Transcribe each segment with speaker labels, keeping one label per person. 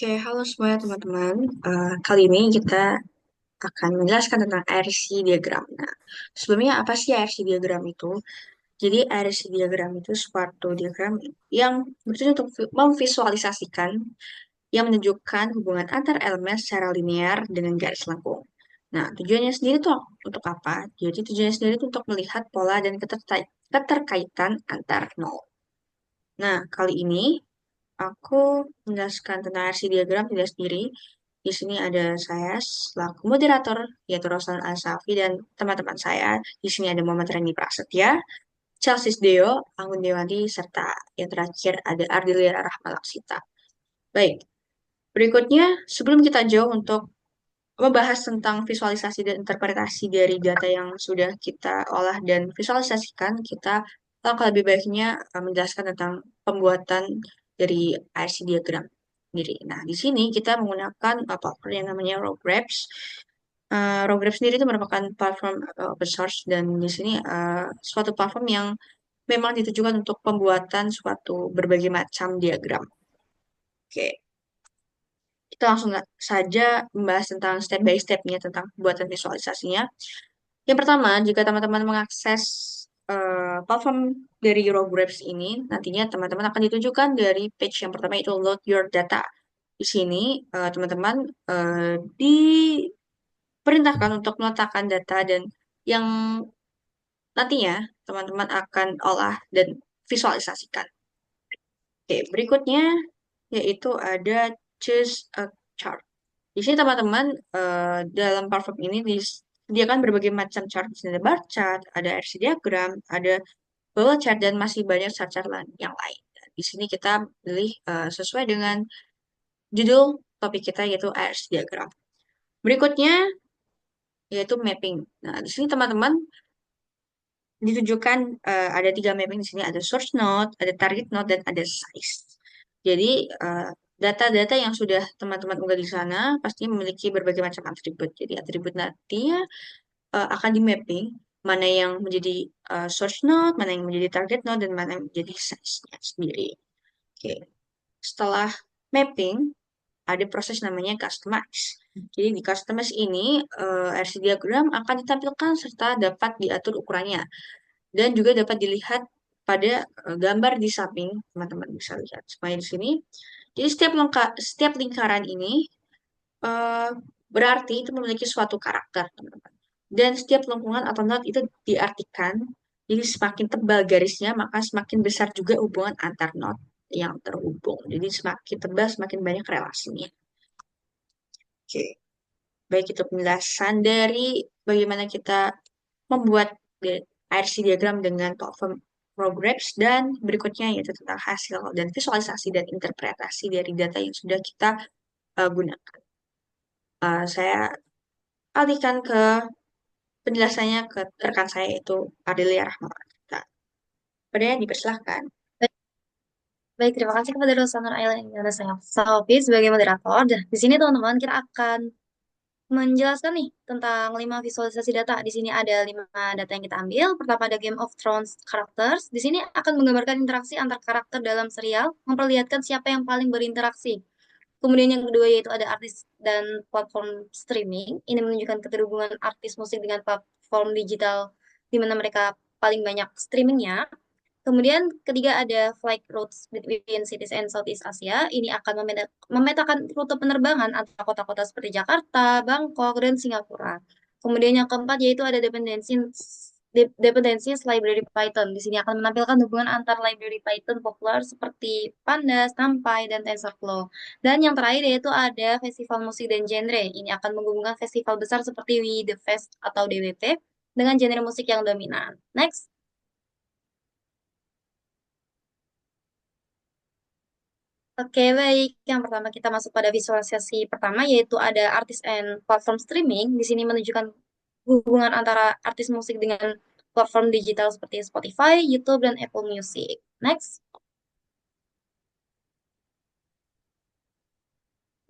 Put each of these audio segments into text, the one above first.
Speaker 1: Oke, halo semuanya teman-teman. Kali ini kita akan menjelaskan tentang RC diagram. Nah, sebelumnya apa sih RC diagram itu? Jadi RC diagram itu suatu diagram yang bertujuan untuk memvisualisasikan yang menunjukkan hubungan antar elemen secara linear dengan garis lengkung. Nah, tujuannya sendiri tuh untuk apa? Jadi tujuannya sendiri itu untuk melihat pola dan keterkaitan antar nol. Nah, kali ini aku menjelaskan tentang RC diagram tidak sendiri. Di sini ada saya selaku moderator, yaitu Rosan Asafi, dan teman-teman saya. Di sini ada Muhammad Rani Prasetya, Chelsea Deo, Anggun Dewanti, serta yang terakhir ada Ardelia Rahmalaksita. Baik, berikutnya sebelum kita jauh untuk membahas tentang visualisasi dan interpretasi dari data yang sudah kita olah dan visualisasikan, kita langkah lebih baiknya menjelaskan tentang pembuatan dari RC diagram sendiri. Nah, di sini kita menggunakan platform yang namanya RowGrabs. RowGrabs sendiri itu merupakan platform open source dan di sini suatu platform yang memang ditujukan untuk pembuatan suatu berbagai macam diagram. Oke, kita langsung saja membahas tentang step by step-nya tentang pembuatan visualisasinya. Yang pertama, jika teman-teman mengakses platform dari RowGrabs ini, nantinya teman-teman akan ditujukan dari page yang pertama itu load your data. Di sini teman-teman diperintahkan untuk meletakkan data dan yang nantinya teman-teman akan olah dan visualisasikan. Oke, berikutnya yaitu ada choose a chart. Di sini teman-teman dalam platform ini disediakan berbagai macam chart. Di sini ada bar chart, ada RC diagram, ada bubble chart, dan masih banyak chart-chart yang lain. Dan di sini kita pilih sesuai dengan judul topik kita yaitu RC diagram. Berikutnya yaitu mapping. Nah, di sini teman-teman ditujukan ada tiga mapping di sini, ada source node, ada target node, dan ada size. Jadi data-data yang sudah teman-teman unggah di sana pasti memiliki berbagai macam atribut. Jadi atribut nantinya akan di mapping mana yang menjadi source node, mana yang menjadi target node, dan mana yang menjadi size-nya sendiri. Oke, setelah mapping ada proses namanya customize. Jadi di customize ini RC diagram akan ditampilkan serta dapat diatur ukurannya dan juga dapat dilihat pada gambar di samping, teman-teman bisa lihat semuanya di sini. Jadi setiap lingkaran ini eh, berarti itu memiliki suatu karakter, teman-teman. Dan setiap lengkungan atau not itu diartikan, jadi semakin tebal garisnya, maka semakin besar juga hubungan antar not yang terhubung. Jadi semakin tebal, semakin banyak relasinya. Oke, baik itu penjelasan dari bagaimana kita membuat IRC diagram dengan platform Progress dan berikutnya yaitu tentang hasil dan visualisasi dan interpretasi dari data yang sudah kita gunakan. Saya alihkan ke penjelasannya ke rekan saya yaitu Ardelia Rahmawati. Padahal dipersilahkan.
Speaker 2: Baik, baik, terima kasih kepada Rosanur Island yang ada saya Sofi sebagai moderator. Dan di sini teman-teman kita akan menjelaskan nih tentang 5 visualisasi data. Di sini ada 5 data yang kita ambil. Pertama ada Game of Thrones Characters. Di sini akan menggambarkan interaksi antar karakter dalam serial, memperlihatkan siapa yang paling berinteraksi. Kemudian yang kedua yaitu ada artis dan platform streaming. Ini menunjukkan keterhubungan artis musik dengan platform digital di mana mereka paling banyak streamingnya. Kemudian ketiga ada flight routes between cities and Southeast Asia. Ini akan memetakan rute penerbangan antara kota-kota seperti Jakarta, Bangkok, dan Singapura. Kemudian yang keempat yaitu ada dependencies library Python. Di sini akan menampilkan hubungan antar library Python populer seperti Pandas, NumPy, dan TensorFlow. Dan yang terakhir yaitu ada festival musik dan genre. Ini akan menghubungkan festival besar seperti We The Fest atau DWP dengan genre musik yang dominan. Next. Oke, baik. Yang pertama kita masuk pada visualisasi pertama yaitu ada artis and platform streaming. Di sini menunjukkan hubungan antara artis musik dengan platform digital seperti Spotify, YouTube, dan Apple Music. Next.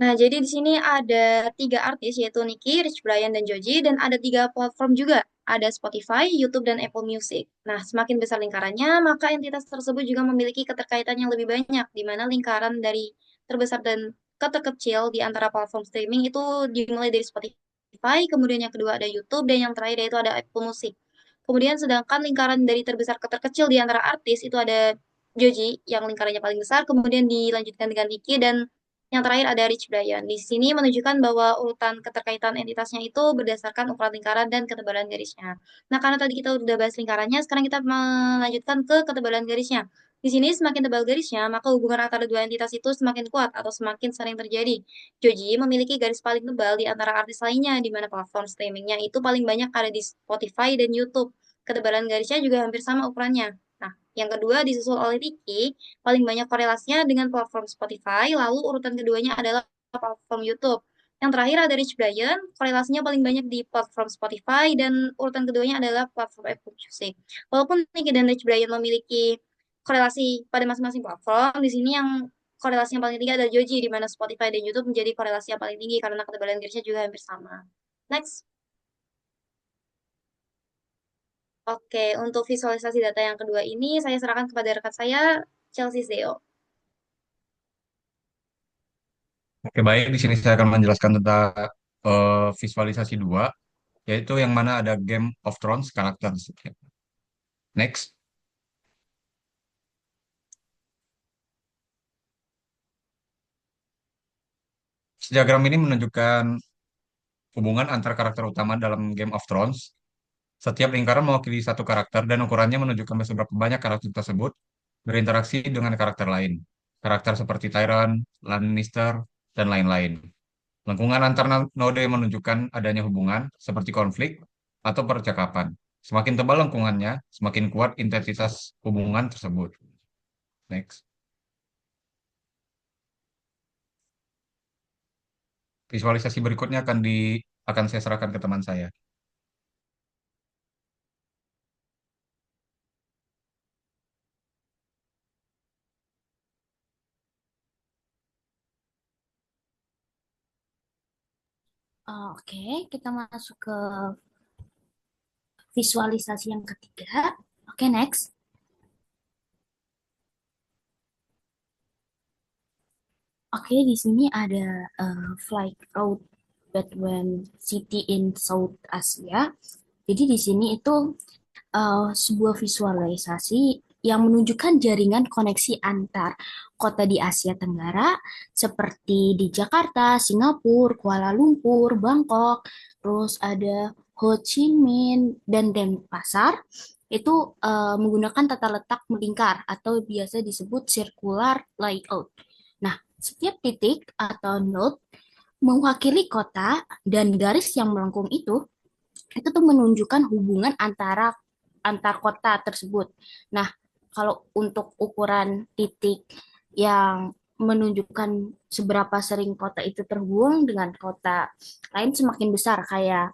Speaker 2: Nah, jadi di sini ada 3 artis yaitu Nicki, Rich Brian, dan Joji, dan ada 3 platform juga. Ada Spotify, YouTube, dan Apple Music. Nah, semakin besar lingkarannya, maka entitas tersebut juga memiliki keterkaitan yang lebih banyak, di mana lingkaran dari terbesar dan keterkecil di antara platform streaming itu dimulai dari Spotify, kemudian yang kedua ada YouTube, dan yang terakhir yaitu ada Apple Music. Kemudian sedangkan lingkaran dari terbesar ke terkecil di antara artis itu ada Joji yang lingkarannya paling besar, kemudian dilanjutkan dengan Nicki, dan yang terakhir ada Rich Brian. Di sini menunjukkan bahwa urutan keterkaitan entitasnya itu berdasarkan ukuran lingkaran dan ketebalan garisnya. Nah, karena tadi kita udah bahas lingkarannya, sekarang kita melanjutkan ke ketebalan garisnya. Di sini semakin tebal garisnya, maka hubungan antara dua entitas itu semakin kuat atau semakin sering terjadi. Joji memiliki garis paling tebal di antara artis lainnya, di mana platform streamingnya itu paling banyak ada di Spotify dan YouTube. Ketebalan garisnya juga hampir sama ukurannya. Nah, yang kedua disusul oleh Tiki, paling banyak korelasinya dengan platform Spotify, lalu urutan keduanya adalah platform YouTube. Yang terakhir ada Rich Brian, korelasinya paling banyak di platform Spotify, dan urutan keduanya adalah platform Apple Music. Walaupun Nicky dan Rich Brian memiliki korelasi pada masing-masing platform, di sini yang korelasi yang paling tinggi adalah Joji, di mana Spotify dan YouTube menjadi korelasi yang paling tinggi karena ketebalan garisnya juga hampir sama. Next. Oke, untuk visualisasi data yang kedua ini saya serahkan kepada rekan saya, Chelsea Zeo.
Speaker 3: Oke, baik. Di sini saya akan menjelaskan tentang visualisasi dua, yaitu yang mana ada Game of Thrones karakter. Next. Diagram ini menunjukkan hubungan antar karakter utama dalam Game of Thrones. Setiap lingkaran mewakili satu karakter dan ukurannya menunjukkan seberapa banyak karakter tersebut berinteraksi dengan karakter lain. Karakter seperti Tyrion, Lannister, dan lain-lain. Lengkungan antar node menunjukkan adanya hubungan seperti konflik atau percakapan. Semakin tebal lengkungannya, semakin kuat intensitas hubungan tersebut. Next. Visualisasi berikutnya akan saya serahkan ke teman saya.
Speaker 4: Oke, kita masuk ke visualisasi yang ketiga. Oke, next. Oke, di sini ada flight route between city in South Asia. Jadi di sini itu sebuah visualisasi yang menunjukkan jaringan koneksi antar kota di Asia Tenggara seperti di Jakarta, Singapura, Kuala Lumpur, Bangkok, terus ada Ho Chi Minh dan Denpasar itu menggunakan tata letak melingkar atau biasa disebut circular layout. Nah, setiap titik atau node mewakili kota dan garis yang melengkung itu tuh menunjukkan hubungan antar kota tersebut. Nah, kalau untuk ukuran titik yang menunjukkan seberapa sering kota itu terhubung dengan kota lain semakin besar kayak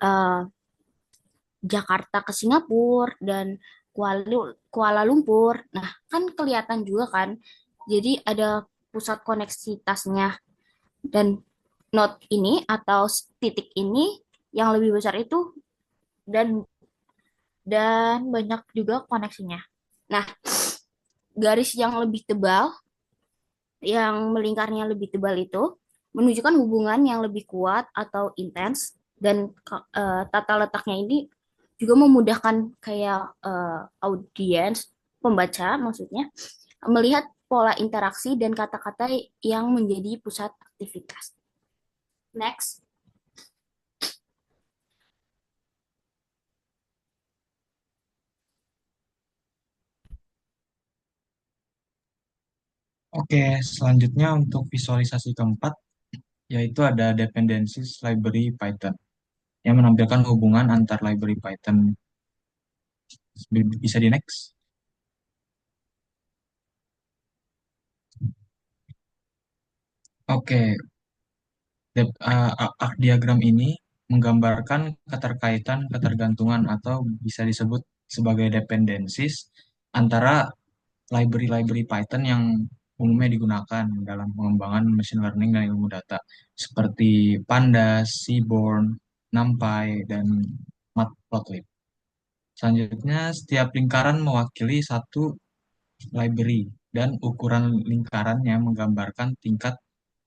Speaker 4: eh, Jakarta ke Singapura dan Kuala Lumpur. Nah, kan kelihatan juga kan. Jadi ada pusat koneksitasnya dan node ini atau titik ini yang lebih besar itu dan banyak juga koneksinya. Nah, garis yang lebih tebal, yang melingkarnya lebih tebal itu menunjukkan hubungan yang lebih kuat atau intens dan tata letaknya ini juga memudahkan kayak audiens, pembaca maksudnya, melihat pola interaksi dan kata-kata yang menjadi pusat aktivitas. Next.
Speaker 5: Oke, selanjutnya untuk visualisasi keempat, yaitu ada dependencies library Python, yang menampilkan hubungan antar library Python. Bisa di next. Oke, arc diagram ini menggambarkan keterkaitan, ketergantungan, atau bisa disebut sebagai dependencies antara library-library Python yang umumnya digunakan dalam pengembangan machine learning dan ilmu data, seperti Pandas, Seaborn, NumPy, dan Matplotlib. Selanjutnya, setiap lingkaran mewakili satu library, dan ukuran lingkarannya menggambarkan tingkat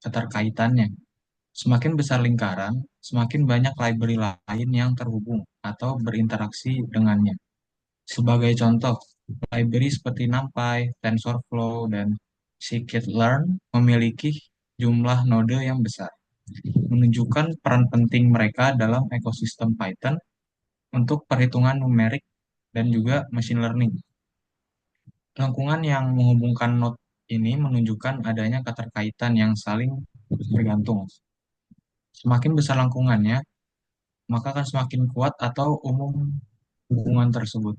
Speaker 5: keterkaitannya. Semakin besar lingkaran, semakin banyak library lain yang terhubung atau berinteraksi dengannya. Sebagai contoh, library seperti NumPy, TensorFlow, dan Scikit-learn memiliki jumlah node yang besar, menunjukkan peran penting mereka dalam ekosistem Python untuk perhitungan numerik dan juga machine learning. Lengkungan yang menghubungkan node ini menunjukkan adanya keterkaitan yang saling bergantung. Semakin besar lengkungannya, maka akan semakin kuat atau umum hubungan tersebut.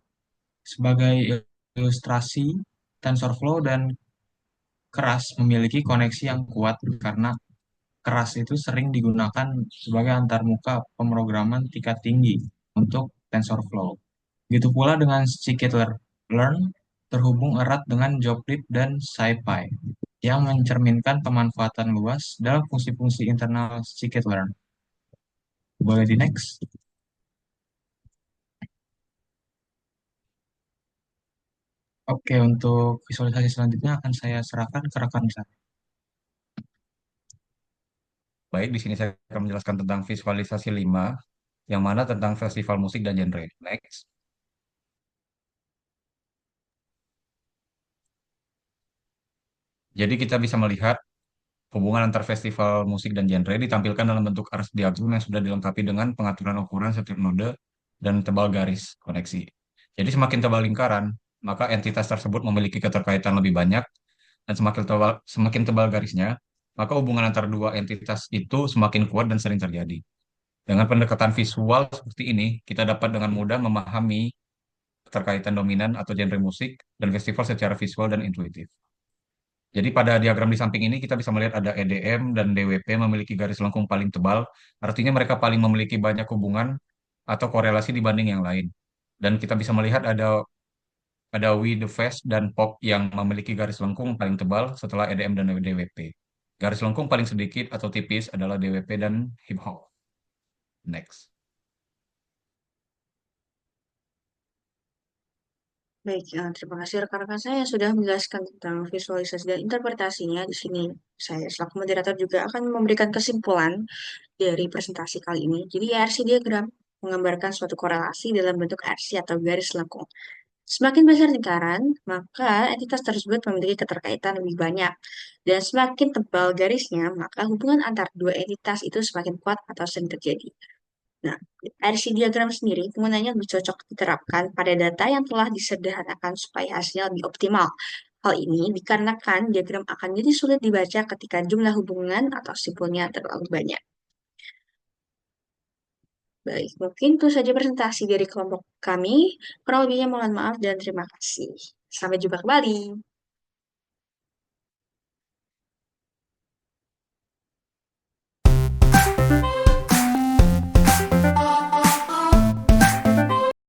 Speaker 5: Sebagai ilustrasi, TensorFlow dan keras memiliki koneksi yang kuat karena keras itu sering digunakan sebagai antarmuka pemrograman tingkat tinggi untuk TensorFlow. Begitu pula dengan Scikit-learn terhubung erat dengan Joblib dan SciPy yang mencerminkan pemanfaatan luas dalam fungsi-fungsi internal Scikit-learn. Boleh di next? Oke, untuk visualisasi selanjutnya akan saya serahkan ke rekan saya.
Speaker 3: Baik, di sini saya akan menjelaskan tentang visualisasi 5, yang mana tentang festival musik dan genre. Next. Jadi kita bisa melihat hubungan antar festival musik dan genre ditampilkan dalam bentuk arus diagram yang sudah dilengkapi dengan pengaturan ukuran setiap node dan tebal garis koneksi. Jadi semakin tebal lingkaran, maka entitas tersebut memiliki keterkaitan lebih banyak, dan semakin tebal garisnya, maka hubungan antara dua entitas itu semakin kuat dan sering terjadi. Dengan pendekatan visual seperti ini, kita dapat dengan mudah memahami keterkaitan dominan atau genre musik dan festival secara visual dan intuitif. Jadi pada diagram di samping ini kita bisa melihat ada EDM dan DWP memiliki garis lengkung paling tebal, artinya mereka paling memiliki banyak hubungan atau korelasi dibanding yang lain. Dan kita bisa melihat ada We The Fest dan Pop yang memiliki garis lengkung paling tebal setelah EDM dan DWP. Garis lengkung paling sedikit atau tipis adalah DWP dan Hip Hop. Next.
Speaker 1: Baik, terima kasih rekan-rekan saya yang sudah menjelaskan tentang visualisasi dan interpretasinya. Di sini saya selaku moderator juga akan memberikan kesimpulan dari presentasi kali ini. Jadi RC diagram menggambarkan suatu korelasi dalam bentuk RC atau garis lengkung. Semakin besar lingkaran, maka entitas tersebut memiliki keterkaitan lebih banyak. Dan semakin tebal garisnya, maka hubungan antar dua entitas itu semakin kuat atau sering terjadi. Nah, RC diagram sendiri penggunanya lebih cocok diterapkan pada data yang telah disederhanakan supaya hasilnya lebih optimal. Hal ini dikarenakan diagram akan jadi sulit dibaca ketika jumlah hubungan atau simpulnya terlalu banyak. Baik, mungkin itu saja presentasi dari kelompok kami. Kurang lebihnya mohon maaf dan terima kasih. Sampai jumpa kembali.